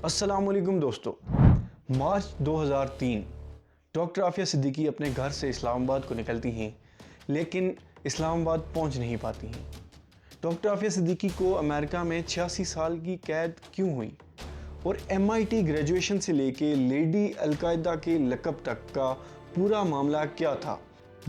अस्सलाम वालेकुम दोस्तों। मार्च 2003 डॉक्टर आफिया सिद्दीकी अपने घर से इस्लामाबाद को निकलती हैं, लेकिन इस्लामाबाद पहुंच नहीं पाती हैं। डॉक्टर आफिया सिद्दीकी को अमेरिका में 86 साल की कैद क्यों हुई और MIT ग्रेजुएशन से लेके लेडी अलकायदा के लक़ब तक का पूरा मामला क्या था।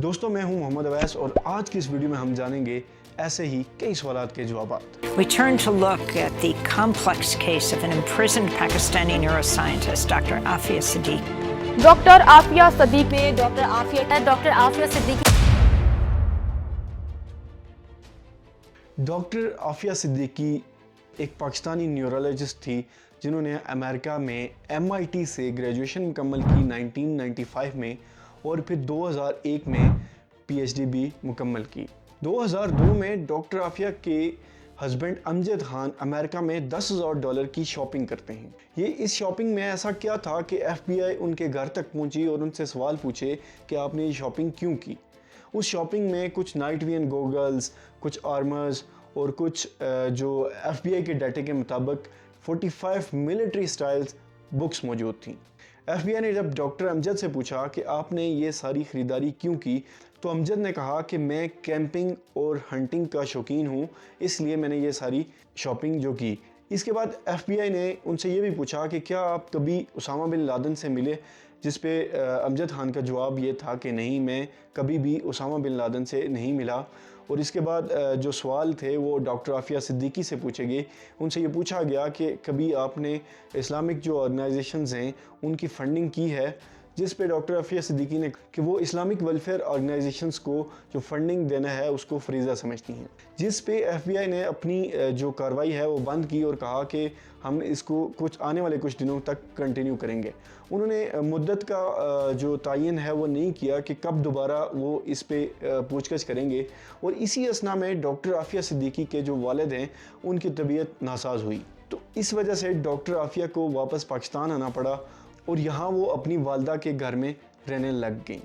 दोस्तों, मैं हूं मोहम्मद अवैस और आज की इस वीडियो में हम जानेंगे ऐसे ही कई सवालात के जवाबात। We turn to look at the complex case of an imprisoned Pakistani neuroscientist, Dr. Afia Siddiqui. Doctor Afia Siddiqui ने डॉक्टर आफिया सिद्दीकी डॉक्टर आफिया सिद्दीकी एक पाकिस्तानी न्यूरोलॉजिस्ट थी जिन्होंने अमेरिका में MIT से ग्रेजुएशन मुकम्मल की 1995 में और फिर 2001 में PhD भी मुकम्मल की। 2002 में डॉक्टर आफिया के हस्बैंड अमजद खान अमेरिका में $10,000 की शॉपिंग करते हैं। ये इस शॉपिंग में ऐसा क्या था कि FBI उनके घर तक पहुंची और उनसे सवाल पूछे कि आपने ये शॉपिंग क्यों की। उस शॉपिंग में कुछ नाइट विजन गॉगल्स, कुछ आर्मर्स और कुछ जो FBI के डाटे के मुताबिक 45 मिलिट्री स्टाइल्स बुक्स मौजूद थी। FBI ने जब डॉक्टर अमजद से पूछा कि आपने ये सारी ख़रीदारी क्यों की, तो अमजद ने कहा कि मैं कैंपिंग और हंटिंग का शौकीन हूँ, इसलिए मैंने ये सारी शॉपिंग जो की। इसके बाद FBI ने उनसे ये भी पूछा कि क्या आप कभी उसामा बिन लादेन से मिले, जिस पे अमजद खान का जवाब ये था कि नहीं, मैं कभी भी उसामा बिन लादेन से नहीं मिला। और इसके बाद जो सवाल थे वो डॉक्टर आफिया सिद्दीकी से पूछे गए। उनसे ये पूछा गया कि कभी आपने इस्लामिक जो ऑर्गेनाइजेशंस हैं उनकी फ़ंडिंग की है, जिस पे डॉक्टर आफिया सिद्दीकी ने कि वो इस्लामिक वेलफेयर ऑर्गेनाइजेशंस को जो फंडिंग देना है उसको फ़रीज़ा समझती हैं, जिस पे FBI ने अपनी जो कार्रवाई है वो बंद की और कहा कि हम इसको आने वाले कुछ दिनों तक कंटिन्यू करेंगे। उन्होंने मुद्दत का जो तयन है वो नहीं किया कि कब दोबारा वो इस पे पूछगछ करेंगे। और इसी असना में डॉक्टर आफिया सिद्दीकी के जो वालिद हैं उनकी तबीयत नासाज हुई, तो इस वजह से डॉक्टर आफिया को वापस पाकिस्तान आना पड़ा और यहाँ वो अपनी वालदा के घर में रहने लग गई।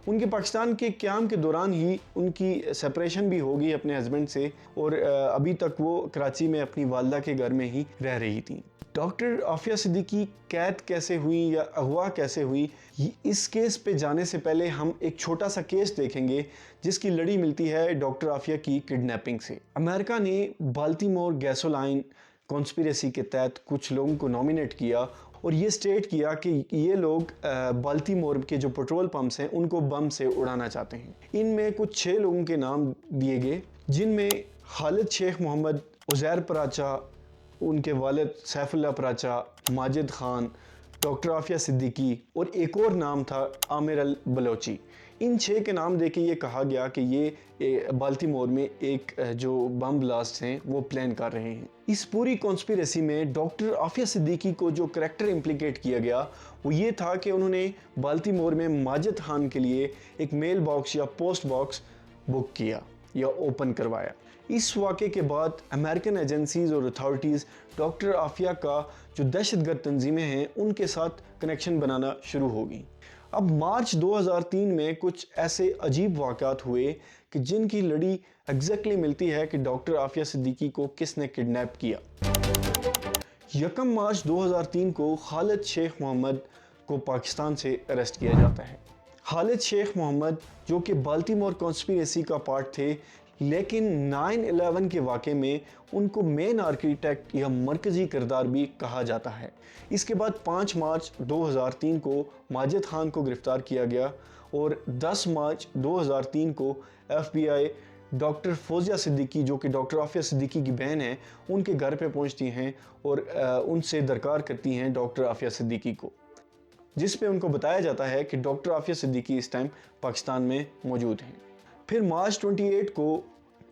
उनके पाकिस्तान के क़याम के दौरान ही उनकी सेपरेशन भी हो गई अपने हस्बैंड से और अभी तक वो कराची में अपनी वालदा के घर में ही रह रही थी। डॉक्टर आफिया सिद्दीकी कैद कैसे हुई या अगवा कैसे हुई, इस केस पे जाने से पहले हम एक छोटा सा केस देखेंगे जिसकी लड़ी मिलती है डॉक्टर आफिया की किडनैपिंग से। अमेरिका ने बाल्टीमोर गैसोलाइन कॉन्स्पिरेसी के तहत कुछ लोगों को नॉमिनेट किया और ये स्टेट किया कि ये लोग बाल्टीमोर के जो पेट्रोल पंप्स हैं उनको बम से उड़ाना चाहते हैं। इनमें कुछ 6 लोगों के नाम दिए गए, जिनमें खालिद शेख मोहम्मद, उज़ैर पराचा, उनके वालिद सैफुल्लाह पराचा, माजिद खान, डॉक्टर आफिया सिद्दीकी और एक और नाम था आमिर अल बलोची। इन 6 के नाम देके ये कहा गया कि ये बाल्टीमोर में एक जो बम ब्लास्ट हैं वो प्लान कर रहे हैं। इस पूरी कॉन्स्पिरेसी में डॉक्टर आफिया सिद्दीकी को जो करैक्टर इम्प्लिकेट किया गया वो ये था कि उन्होंने बाल्टीमोर में माजिद खान के लिए एक मेल बॉक्स या पोस्ट बॉक्स बुक किया या ओपन करवाया। इस वाक़े के बाद अमेरिकन एजेंसीज़ और अथॉरिटीज़ डॉक्टर आफिया का जो दहशतगर्द तंजीमें हैं उनके साथ कनेक्शन बनाना शुरू हो गई। अब मार्च 2003 में कुछ ऐसे अजीब वाक़ात हुए कि जिनकी लड़ी एग्जैक्टली मिलती है कि डॉक्टर आफिया सिद्दीकी को किसने किडनैप किया। 1 मार्च 2003 को खालिद शेख मोहम्मद को पाकिस्तान से अरेस्ट किया जाता है। खालिद शेख मोहम्मद जो कि बाल्टीमोर कॉन्स्पिरेसी का पार्ट थे, लेकिन 9/11 के वाक़े में उनको मेन आर्किटेक्ट या मरकज़ी किरदार भी कहा जाता है। इसके बाद 5 मार्च 2003 को माजिद खान को गिरफ़्तार किया गया और 10 मार्च 2003 को FBI डॉक्टर फौजिया सिद्दीकी जो कि डॉक्टर आफिया सिद्दीकी की बहन है उनके घर पे पहुंचती हैं और उनसे दरकार करती हैं डॉक्टर आफिया सिद्दीकी को, जिस पे उनको बताया जाता है कि डॉक्टर आफिया सिद्दीकी इस टाइम पाकिस्तान में मौजूद हैं। फिर मार्च 28 को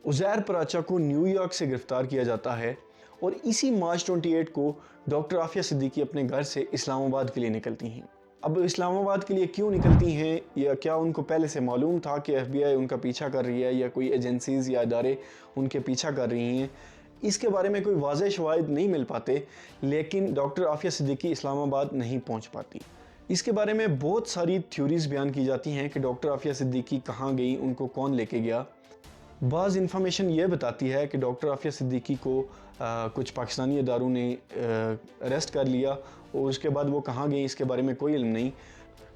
उज़ैर पराचा को न्यूयॉर्क से गिरफ़्तार किया जाता है और इसी मार्च 28 को डॉक्टर आफिया सिद्दीकी अपने घर से इस्लामाबाद के लिए निकलती हैं। अब इस्लामाबाद के लिए क्यों निकलती हैं, या क्या उनको पहले से मालूम था कि FBI उनका पीछा कर रही है या कोई एजेंसीज़ या इदारे उनके पीछा कर रही हैं, इसके बारे में कोई वाज़ेह शवाहिद नहीं मिल पाते। लेकिन डॉक्टर आफिया सिद्दीकी इस्लामाबाद नहीं पहुँच पाती। इसके बारे में बहुत सारी थ्योरीज़ बयान की जाती हैं कि डॉक्टर आफिया सिद्दीकी कहाँ गई, उनको कौन लेके गया। बाज़ इन्फॉर्मेशन ये बताती है कि डॉक्टर आफिया सिद्दीकी को कुछ पाकिस्तानी इदारों ने अरेस्ट कर लिया और उसके बाद वो कहाँ गई इसके बारे में कोई इल्म नहीं।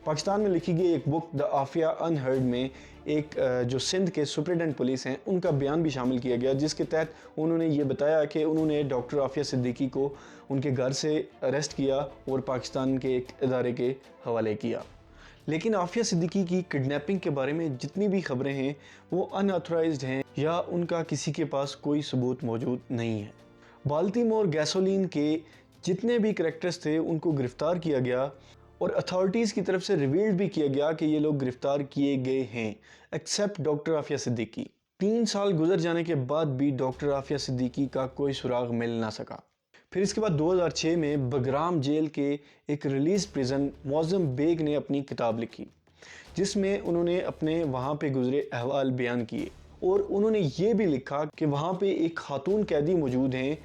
पाकिस्तान में लिखी गई एक बुक द आफिया अनहर्ड में एक जो सिंध के सुपरिटेंडेंट पुलिस हैं उनका बयान भी शामिल किया गया, जिसके तहत उन्होंने ये बताया कि उन्होंने डॉक्टर आफिया सिद्दीकी को उनके घर से अरेस्ट किया और पाकिस्तान के एक इदारे के हवाले किया। लेकिन आफिया सिद्दीकी की किडनैपिंग के बारे में जितनी भी खबरें हैं वो अनऑथराइज्ड हैं या उनका किसी के पास कोई सबूत मौजूद नहीं है। बाल्टीमोर गैसोलीन के जितने भी करैक्टर्स थे उनको गिरफ़्तार किया गया और अथॉरिटीज़ की तरफ से रिवील्ड भी किया गया कि ये लोग गिरफ़्तार किए गए हैं, एक्सेप्ट डॉक्टर आफिया सिद्दीकी। 3 साल गुजर जाने के बाद भी डॉक्टर आफिया सिद्दीकी का कोई सुराग मिल ना सका। फिर इसके बाद 2006 में बगराम जेल के एक रिलीज़ प्रिजन मौज़म बेग ने अपनी किताब लिखी, जिसमें उन्होंने अपने वहाँ पे गुजरे अहवाल बयान किए और उन्होंने ये भी लिखा कि वहाँ पे एक खातून कैदी मौजूद हैं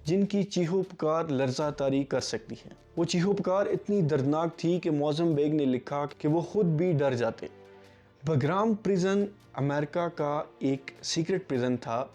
जिनकी चीहो पुकार लर्ज़ा तारी कर सकती है। वो चीहो पुकार इतनी दर्दनाक थी कि मौज़म बेग ने लिखा कि वो ख़ुद भी डर जाते। बगराम प्रिजन अमेरिका का एक सीक्रेट प्रिजन था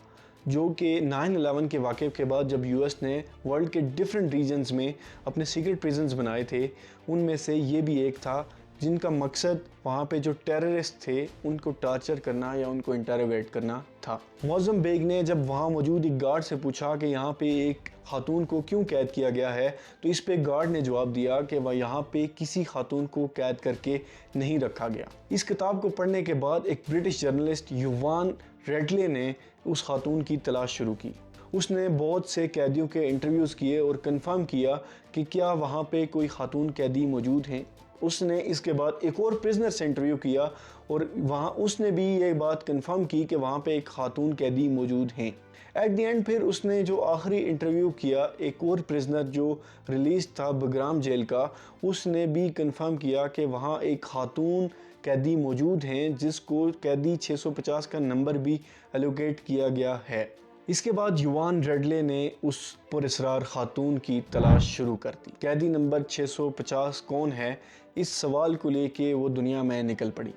जो कि 9/11 के वाक़े के बाद जब यूएस ने वर्ल्ड के डिफरेंट रीजन्स में अपने सीक्रेट प्रिजन्स बनाए थे, उनमें से ये भी एक था जिनका मकसद वहाँ पे जो टेररिस्ट थे उनको टार्चर करना या उनको इंटरोगेट करना था। मौज़म बेग ने जब वहाँ मौजूद एक गार्ड से पूछा कि यहाँ पे एक खातून को क्यों कैद किया गया है, तो इस पे गार्ड ने जवाब दिया कि वह यहाँ पे किसी खातून को कैद करके नहीं रखा गया। इस किताब को पढ़ने के बाद एक ब्रिटिश जर्नलिस्ट युवान रेडले ने उस खातून की तलाश शुरू की। उसने बहुत से कैदियों के इंटरव्यूज़ किए और कंफर्म किया कि क्या वहाँ पे कोई खातून कैदी मौजूद हैं। उसने इसके बाद एक और प्रिजनर से इंटरव्यू किया और वहाँ उसने भी ये बात कंफर्म की कि वहाँ पे एक खातून कैदी मौजूद हैं। एट द एंड फिर उसने जो आखिरी इंटरव्यू किया एक और प्रिजनर जो रिलीज़ था बगराम जेल का, उसने भी कंफर्म किया कि वहाँ एक खातून कैदी मौजूद हैं जिसको कैदी 650 का नंबर भी एलोकेट किया गया है। इसके बाद युवान रेडले ने उस पुरअसरार खातून की तलाश शुरू कर दी। कैदी नंबर 650 कौन है, इस सवाल को लेके वो दुनिया में निकल पड़ी।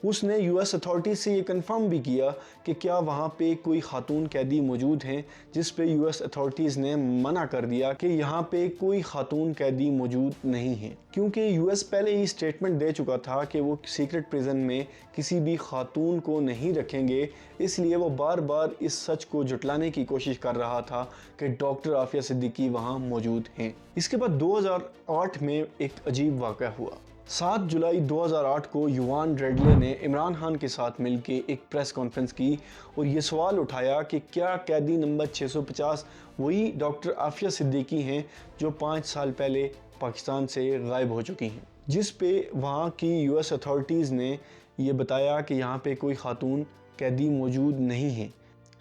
उसने यूएस अथॉरिटीज़ से ये कंफर्म भी किया कि क्या वहाँ पे कोई खातून कैदी मौजूद हैं, जिस पे यूएस अथॉरिटीज़ ने मना कर दिया कि यहाँ पे कोई खातून कैदी मौजूद नहीं है, क्योंकि यूएस पहले ही स्टेटमेंट दे चुका था कि वो सीक्रेट प्रिजन में किसी भी खातून को नहीं रखेंगे। इसलिए वो बार बार इस सच को जुटलाने की कोशिश कर रहा था कि डॉक्टर आफिया सिद्दीकी वहाँ मौजूद हैं। इसके बाद 2008 में एक अजीब वाक़या हुआ। 7 जुलाई 2008 को युवान रेडले ने इमरान खान के साथ मिलकर एक प्रेस कॉन्फ्रेंस की और ये सवाल उठाया कि क्या कैदी नंबर 650 वही डॉक्टर आफिया सिद्दीकी हैं जो 5 साल पहले पाकिस्तान से गायब हो चुकी हैं, जिस पे वहाँ की यूएस अथॉरिटीज़ ने ये बताया कि यहाँ पे कोई खातून कैदी मौजूद नहीं है।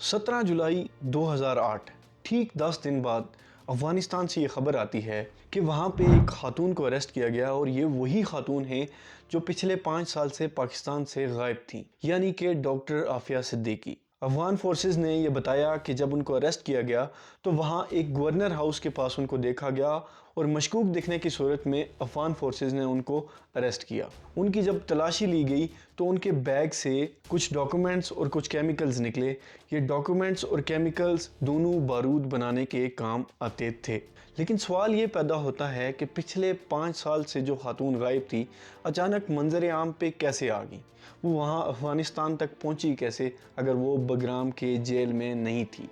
17 जुलाई 2008 ठीक 10 दिन बाद अफ़गानिस्तान से ये ख़बर आती है कि वहाँ पे एक खातून को अरेस्ट किया गया और ये वही खातून है जो पिछले 5 साल से पाकिस्तान से गायब थी, यानी कि डॉक्टर आफिया सिद्दीकी। अफ़गान फोर्सेस ने ये बताया कि जब उनको अरेस्ट किया गया तो वहाँ एक गवर्नर हाउस के पास उनको देखा गया और मशकूक दिखने की सूरत में अफ़गान फोर्सेस ने उनको अरेस्ट किया। उनकी जब तलाशी ली गई तो उनके बैग से कुछ डॉक्यूमेंट्स और कुछ केमिकल्स निकले। ये डॉक्यूमेंट्स और केमिकल्स दोनों बारूद बनाने के काम आते थे। लेकिन सवाल ये पैदा होता है कि पिछले 5 साल से जो खातून गायब थी अचानक मंजर आम पे कैसे आ गई, वो वहाँ अफ़गानिस्तान तक पहुँची कैसे अगर वो बगराम के जेल में नहीं थी।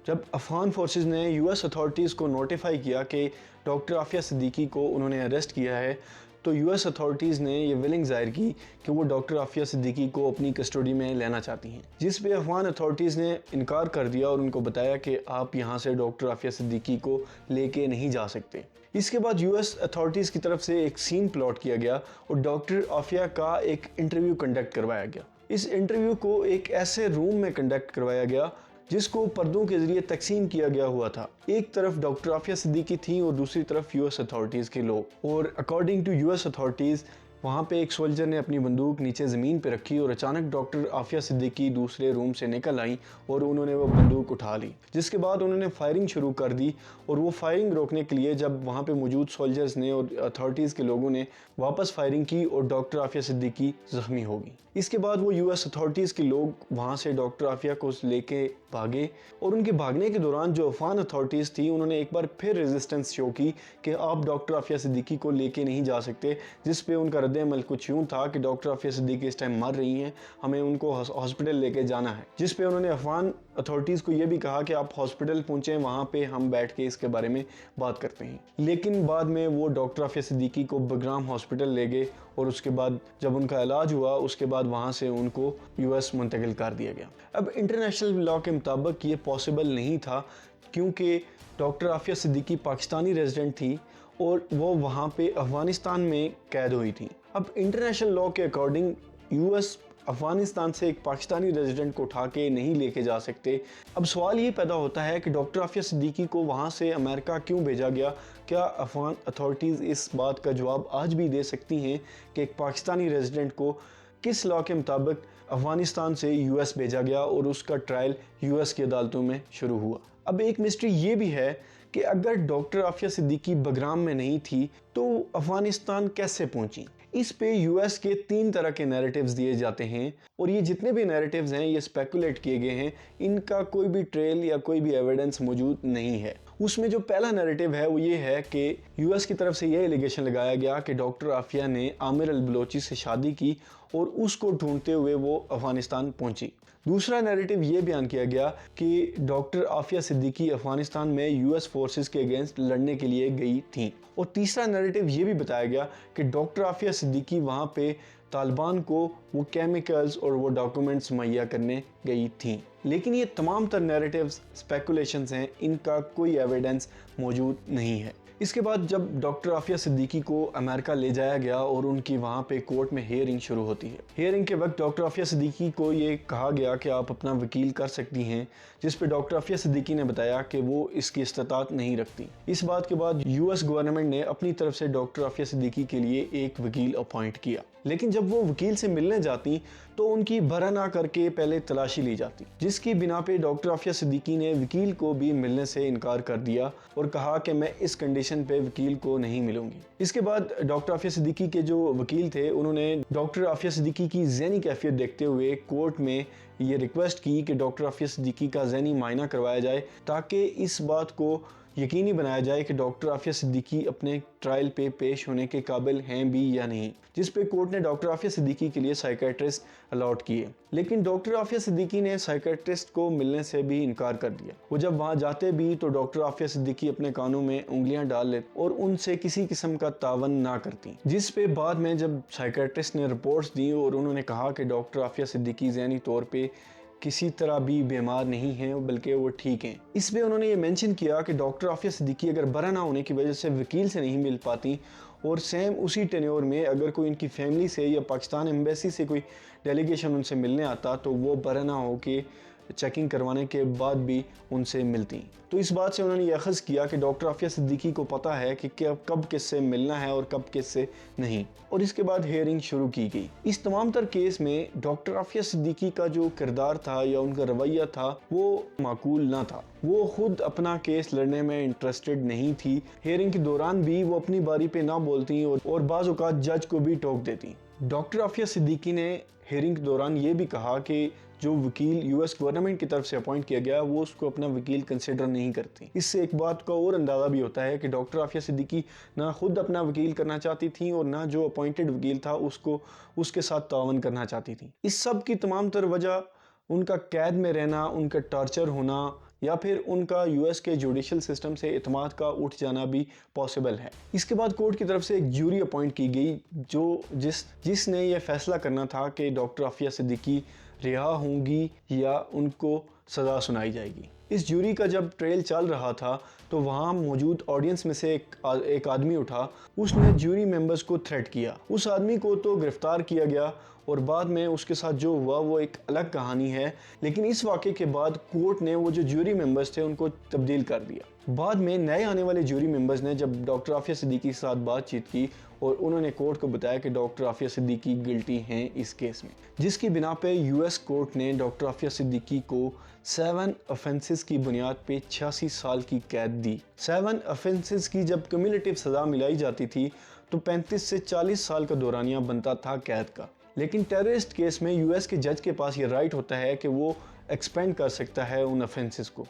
जब अफ़गान फोर्सेस ने यूएस अथॉरिटीज़ को नोटिफाई किया कि डॉक्टर आफिया सिद्दीकी को उन्होंने अरेस्ट किया है, तो यूएस अथॉरिटीज़ ने ये विलिंग ज़ाहिर की कि वो डॉक्टर आफिया सिद्दीकी को अपनी कस्टडी में लेना चाहती हैं, जिस पे अफ़गान अथॉरिटीज़ ने इनकार कर दिया और उनको बताया कि आप यहाँ से डॉक्टर आफिया सिद्दीकी को लेके नहीं जा सकते। इसके बाद यूएस अथॉरिटीज़ की तरफ से एक सीन प्लॉट किया गया और डॉक्टर आफिया का एक इंटरव्यू कंडक्ट करवाया गया। इस इंटरव्यू को एक ऐसे रूम में कंडक्ट करवाया गया जिसको पर्दों के ज़रिए तकसीम किया गया हुआ था। एक तरफ डॉक्टर आफिया सिद्दीकी थी और दूसरी तरफ यूएस अथॉरिटीज़ के लोग। और अकॉर्डिंग टू यूएस अथॉरिटीज़ वहाँ पे एक सोल्जर ने अपनी बंदूक नीचे ज़मीन पे रखी और अचानक डॉक्टर आफिया सिद्दीकी दूसरे रूम से निकल आई और उन्होंने वो बंदूक उठा ली, जिसके बाद उन्होंने फायरिंग शुरू कर दी। और वो फायरिंग रोकने के लिए जब वहाँ पे मौजूद सोल्जर्स ने और अथॉरिटीज़ के लोगों ने वापस फायरिंग की और डॉक्टर आफिया सिद्दीकी ज़ख्मी हो गई। इसके बाद वो यूएस अथॉरिटीज़ के लोग वहाँ से डॉक्टर आफिया को लेके भागे और उनके भागने के दौरान जो अफगान अथॉरिटीज़ थी उन्होंने एक बार फिर रेजिस्टेंस शो की कि आप डॉक्टर आफिया सिद्दीकी को लेके नहीं जा सकते, जिस पे उनका रद्द-ए-अमल कुछ यूँ था कि डॉक्टर आफिया सिद्दीकी इस टाइम मर रही हैं, हमें उनको हॉस्पिटल लेके जाना है। जिस पे उन्होंने अफगान अथॉरिटीज़ को ये भी कहा कि आप हॉस्पिटल पहुँचें, वहाँ पे हम बैठ के इसके बारे में बात करते हैं। लेकिन बाद में वो डॉक्टर आफिया सिद्दीकी को बगराम हॉस्पिटल ले गए और उसके बाद जब उनका इलाज हुआ उसके बाद वहाँ से उनको यूएस मुंतकिल कर दिया गया। अब इंटरनेशनल लॉ के मुताबिक ये पॉसिबल नहीं था क्योंकि डॉक्टर आफिया सिद्दीकी पाकिस्तानी रेजिडेंट थी और वो वहाँ पे अफ़गानिस्तान में कैद हुई थी। अब इंटरनेशनल लॉ के अकॉर्डिंग यूएस अफ़गानिस्तान से एक पाकिस्तानी रेजिडेंट को उठा के नहीं लेके जा सकते। अब सवाल ये पैदा होता है कि डॉक्टर आफिया सिद्दीकी को वहाँ से अमेरिका क्यों भेजा गया? क्या अफ़गान अथॉरिटीज़ इस बात का जवाब आज भी दे सकती हैं कि एक पाकिस्तानी रेजिडेंट को किस लॉ के मुताबिक अफ़गानिस्तान से यूएस भेजा गया और उसका ट्रायल यूएस की अदालतों में शुरू हुआ? अब एक मिस्ट्री ये भी है कि अगर डॉक्टर आफिया सिद्दीकी बगराम में नहीं थी तो अफ़गानिस्तान कैसे पहुंची? इस पे यूएस के 3 तरह के नैरेटिव्स दिए जाते हैं और ये जितने भी नैरेटिव्स हैं ये स्पेकुलेट किए गए हैं, इनका कोई भी ट्रेल या कोई भी एविडेंस मौजूद नहीं है। उसमें जो पहला नैरेटिव है वो ये है कि यूएस की तरफ से ये एलिगेशन लगाया गया कि डॉक्टर आफिया ने आमिर अल बलोची से शादी की और उसको ढूंढते हुए वो अफ़गानिस्तान पहुंची। दूसरा नैरेटिव ये बयान किया गया कि डॉक्टर आफिया सिद्दीकी अफ़गानिस्तान में यूएस फोर्सेस के अगेंस्ट लड़ने के लिए गई थी। और तीसरा नैरेटिव ये भी बताया गया कि डॉक्टर आफिया सिद्दीकी वहाँ पे तालिबान को वो केमिकल्स और वो डॉक्यूमेंट्स मुहैया करने गई थी। लेकिन ये तमाम तर नैरेटिव्स स्पेकुलेशंस हैं, इनका कोई एविडेंस मौजूद नहीं है। इसके बाद जब डॉक्टर आफिया सिद्दीकी को अमेरिका ले जाया गया और उनकी वहाँ पे कोर्ट में हियरिंग शुरू होती है। हियरिंग के वक्त डॉक्टर आफिया सिद्दीकी को ये कहा गया कि आप अपना वकील कर सकती हैं, जिस पे डॉक्टर आफिया सिद्दीकी ने बताया कि वो इसकी इस्तात नहीं रखती। इस बात के बाद यूएस गवर्नमेंट ने अपनी तरफ से डॉक्टर आफिया सिद्दीकी के लिए एक वकील अपॉइंट किया। लेकिन जब वो वकील से मिलने जाती तो उनकी बरा ना करके पहले तलाशी ली जाती, जिसकी बिना पे डॉक्टर आफिया सिद्दीकी ने वकील को भी मिलने से इनकार कर दिया और कहा कि मैं इस कंडीशन पे वकील को नहीं मिलूंगी। इसके बाद डॉक्टर आफिया सिद्दीकी के जो वकील थे उन्होंने डॉक्टर आफिया सिद्दीकी की ज़हनी कैफियत देखते हुए कोर्ट में ये रिक्वेस्ट की कि डॉक्टर आफिया सिद्दीकी का ज़हनी मायना करवाया जाए ताकि इस बात को यकीनी बनाया जाए कि डॉक्टर आफिया सिद्दीकी अपने ट्रायल पे पेश होने के काबिल हैं भी या नहीं, जिस पे कोर्ट ने डॉक्टर आफिया सिद्दीकी के लिए साइकेट्रिस्ट अलॉट किए। लेकिन डॉक्टर आफिया सिद्दीकी ने साइकेट्रिस्ट को मिलने से भी इनकार कर दिया। वो जब वहाँ जाते भी तो डॉक्टर आफिया सिद्दीकी अपने कानों में उंगलियां डाल लेते और उनसे किसी किस्म का तावन ना करती, जिस पे बाद में जब साइकेट्रिस्ट ने रिपोर्ट्स दी और उन्होंने कहा कि डॉक्टर आफिया सिद्दीकी ज़हनी तौर पर किसी तरह भी बीमार नहीं हैं बल्कि वो ठीक हैं। इसमें उन्होंने ये मेंशन किया कि डॉक्टर आफिया सिद्दीकी अगर बरा ना होने की वजह से वकील से नहीं मिल पाती और सेम उसी टेन्योर में अगर कोई इनकी फैमिली से या पाकिस्तान एम्बेसी से कोई डेलीगेशन उनसे मिलने आता तो वो बरा ना हो के चेकिंग करवाने के बाद भी उनसे मिलती। तो इस बात से उन्होंने यह अख़ज़ किया कि डॉक्टर आफिया सिद्दीकी को पता है कि कब किससे मिलना है और कब किससे नहीं, और इसके बाद हियरिंग शुरू की गई। इस तमाम तर केस में डॉक्टर आफिया सिद्दीकी का जो किरदार था या उनका रवैया था वो माकूल ना था। वो खुद अपना केस लड़ने में इंटरेस्टेड नहीं थी। हियरिंग के दौरान भी वो अपनी बारी पे ना बोलती और बाज़ औक़ात जज को भी टोक देती। डॉक्टर आफिया सिद्दीकी ने हियरिंग के दौरान ये भी कहा कि जो वकील यूएस गवर्नमेंट की तरफ से अपॉइंट किया गया वो उसको अपना वकील कंसिडर नहीं करती। इससे एक बात का और अंदाज़ा भी होता है कि डॉक्टर आफिया सिद्दीकी ना खुद अपना वकील करना चाहती थी और ना जो अपॉइंटेड वकील था उसको उसके साथ तावन करना चाहती थी। इस सब की तमाम तर वजह उनका कैद में रहना, उनका टॉर्चर होना या फिर उनका यूएस के जुडिशल सिस्टम से इत्मीनान का उठ जाना भी पॉसिबल है। इसके बाद कोर्ट की तरफ से एक ज्यूरी अपॉइंट की गई जिसने ये फैसला करना था कि डॉक्टर आफिया सिद्दीकी रिहा होंगी या उनको सज़ा सुनाई जाएगी। इस ज्यूरी का जब ट्रायल चल रहा था तो वहाँ मौजूद ऑडियंस में से एक आदमी उठा, उसने ज्यूरी मेंबर्स को थ्रेट किया। उस आदमी को तो गिरफ्तार किया गया और बाद में उसके साथ जो हुआ वो एक अलग कहानी है। लेकिन इस वाक़े के बाद कोर्ट ने वो जो ज्यूरी मेंबर्स थे उनको तब्दील कर दिया। बाद में नए आने वाले ज्यूरी मेंबर्स ने जब डॉक्टर आफिया सिद्दीकी के साथ बातचीत की और उन्होंने कोर्ट को बताया कि डॉक्टर आफिया सिद्दीकी गिल्टी हैं इस केस में, जिसकी बिना पे यूएस कोर्ट ने डॉक्टर आफिया सिद्दीकी को 7 ऑफेंसेस की बुनियाद पे 86 साल की कैद दी। 7 ऑफेंसेस की जब क्यूमुलेटिव सज़ा मिलाई जाती थी तो 35 से 40 साल का दौरानिया बनता था कैद का। लेकिन टेररिस्ट केस में यूएस के जज के पास ये राइट होता है कि वो एक्सपेंड कर सकता है उन ऑफेंसेस को।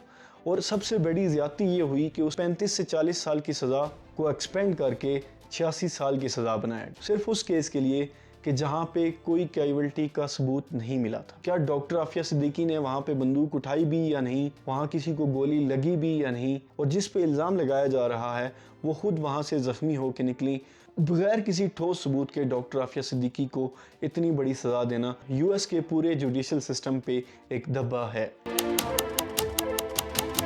और सबसे बड़ी ज़्यादती ये हुई कि उस 35 से 40 साल की सज़ा को एक्सपेंड करके 86 साल की सज़ा बनाया, सिर्फ उस केस के लिए कि जहाँ पे कोई कैजुअल्टी का सबूत नहीं मिला था। क्या डॉक्टर आफिया सिद्दीकी ने वहाँ पे बंदूक उठाई भी या नहीं, वहाँ किसी को गोली लगी भी या नहीं, और जिस पे इल्ज़ाम लगाया जा रहा है वो खुद वहाँ से ज़ख्मी होकर निकली, बगैर किसी ठोस सबूत के डॉक्टर आफिया सिद्दीकी को इतनी बड़ी सज़ा देना यूएस के पूरे जुडिशल सिस्टम पे एक धब्बा है।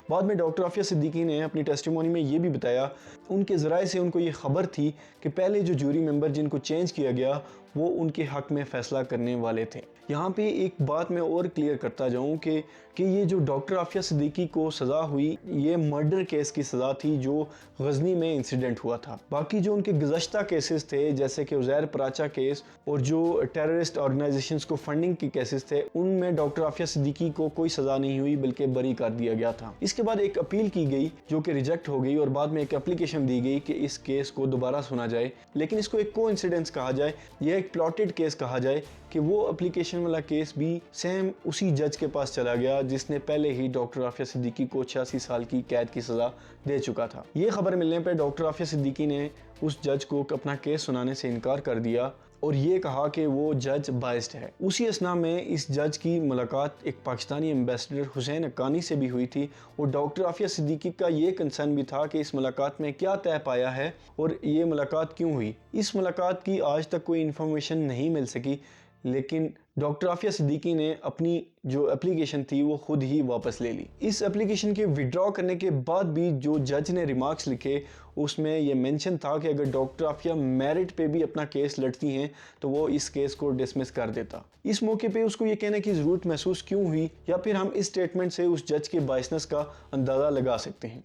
बाद में डॉक्टर आफिया सिद्दीकी ने अपनी टेस्टिमोनी में ये भी बताया, उनके ज़राए से उनको ये खबर थी कि पहले जो जूरी मेंबर जिनको चेंज किया गया वो उनके हक़ में फ़ैसला करने वाले थे। यहाँ पे एक बात मैं और क्लियर करता जाऊँ कि ये जो डॉक्टर आफिया सिद्दीकी को सज़ा हुई ये मर्डर केस की सज़ा थी जो गजनी में इंसिडेंट हुआ था। बाकी जो उनके गुज़श्ता केसेस थे जैसे कि उज़ैर पराचा केस और जो टेररिस्ट ऑर्गेनाइजेशंस को फंडिंग के केसेस थे उनमें डॉक्टर आफिया सिद्दीकी को कोई सज़ा नहीं हुई बल्कि बरी कर दिया गया था। इसके बाद एक अपील की गई जो कि रिजेक्ट हो गई और बाद में एक एप्लीकेशन दी गई कि इस केस को दोबारा सुना जाए, लेकिन इसको एक कोइंसिडेंस कहा जाए या एक प्लॉटेड केस कहा जाए कि वो एप्लीकेशन वाला केस भी सेम उसी जज के पास चला गया जिसने पहले ही डॉक्टर आफिया सिद्दीकी को 86 साल की कैद की सज़ा दे चुका था। ये खबर मिलने पर डॉक्टर आफिया सिद्दीकी ने उस जज को अपना केस सुनाने से इनकार कर दिया और ये कहा कि वो जज बाइस्ड है। उसी असना में इस जज की मुलाकात एक पाकिस्तानी एम्बेसडर हुसैन हक्कानी से भी हुई थी और डॉक्टर आफिया सिद्दीकी का ये कंसर्न भी था कि इस मुलाकात में क्या तय पाया है और ये मुलाकात क्यों हुई। इस मुलाकात की आज तक कोई इन्फॉर्मेशन नहीं मिल सकी, लेकिन डॉक्टर आफिया सिद्दीकी ने अपनी जो एप्लीकेशन थी वो खुद ही वापस ले ली। इस एप्लीकेशन के विड्रॉ करने के बाद भी जो जज ने रिमार्क्स लिखे उसमें ये मेंशन था कि अगर डॉक्टर आफिया मेरिट पे भी अपना केस लड़ती हैं तो वो इस केस को डिसमिस कर देता। इस मौके पे उसको ये कहने की ज़रूरत महसूस क्यों हुई, या फिर हम इस स्टेटमेंट से उस जज के बाइसनेस का अंदाज़ा लगा सकते हैं।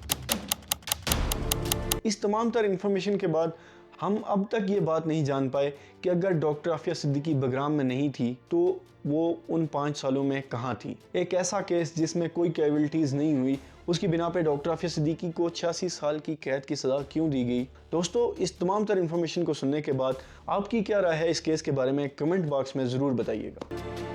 इस तमाम तर इन्फॉर्मेशन के बाद हम अब तक ये बात नहीं जान पाए कि अगर डॉक्टर आफिया सिद्दीकी बगराम में नहीं थी तो वो उन 5 सालों में कहाँ थी। एक ऐसा केस जिसमें कोई कैजुअल्टीज़ नहीं हुई, उसकी बिना पे डॉक्टर आफिया सिद्दीकी को 86 साल की कैद की सज़ा क्यों दी गई। दोस्तों, इस तमाम तर इन्फॉर्मेशन को सुनने के बाद आपकी क्या राय है इस केस के बारे में, कमेंट बॉक्स में ज़रूर बताइएगा।